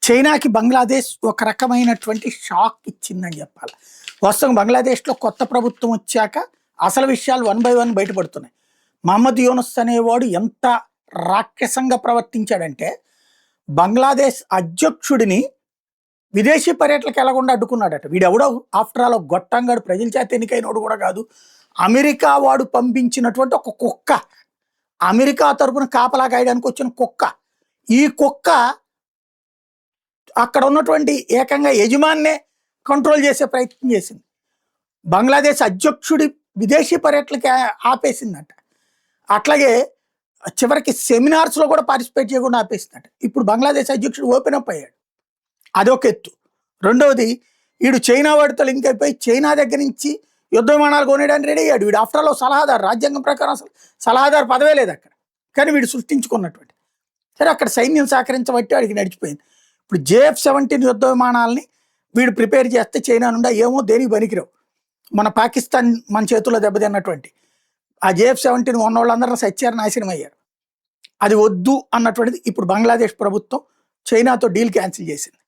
చైనాకి బంగ్లాదేశ్ ఒక రకమైనటువంటి షాక్ ఇచ్చిందని చెప్పాలి. వాస్తవం బంగ్లాదేశ్లో కొత్త ప్రభుత్వం వచ్చాక అసలు విషయాలు వన్ బై వన్ బయటపడుతున్నాయి. మహమ్మద్ యూనస్ అనేవాడు ఎంత రాక్షసంగా ప్రవర్తించాడంటే బంగ్లాదేశ్ అధ్యక్షుడిని విదేశీ పర్యటనకు వెళ్లకుండా అడ్డుకున్నాడట. వీడెవడో ఆఫ్టర్ ఆల్ గొట్టంగాడు, ప్రజల చేత ఎన్నికైనోడు కూడా కాదు. అమెరికా వాడు పంపించినటువంటి ఒక కుక్క, అమెరికా తరపున కాపలా కాయడానికి వచ్చిన కుక్క. ఈ కుక్క అక్కడ ఉన్నటువంటి ఏకంగా యజమాన్నే కంట్రోల్ చేసే ప్రయత్నం చేసింది. బంగ్లాదేశ్ అధ్యక్షుడి విదేశీ పర్యటనకి ఆపేసిందట. అట్లాగే చివరికి సెమినార్స్లో కూడా పార్టిసిపేట్ చేయకుండా ఆపేసిందట. ఇప్పుడు బంగ్లాదేశ్ అధ్యక్షుడు ఓపెన్ అప్ అయ్యాడు, అదొక ఎత్తు. రెండవది, వీడు చైనా వాడితో లింక్ అయిపోయి చైనా దగ్గర నుంచి యుద్ధ విమానాలు కొనేయడానికి రెడీ అయ్యాడు. వీడు ఆఫ్టర్ ఆల్ సలహాదారు, రాజ్యాంగం ప్రకారం అసలు సలహాదారు పదవే లేదు అక్కడ, కానీ వీడు సృష్టించుకున్నటువంటి. సరే, అక్కడ సైన్యం సహకరించబట్టి వాడికి నడిచిపోయింది. ఇప్పుడు JF-17 యుద్ధ విమానాలని వీడు ప్రిపేర్ చేస్తే చైనా నుండి ఏమో దేనికి పనికిరావు. మన పాకిస్తాన్ మన చేతుల్లో దెబ్బతిన్నటువంటి ఆ JF-17 ఉన్న వాళ్ళందరూ నాశనం అయ్యారు. అది వద్దు అన్నటువంటిది ఇప్పుడు బంగ్లాదేశ్ ప్రభుత్వం చైనాతో డీల్ క్యాన్సిల్ చేసింది.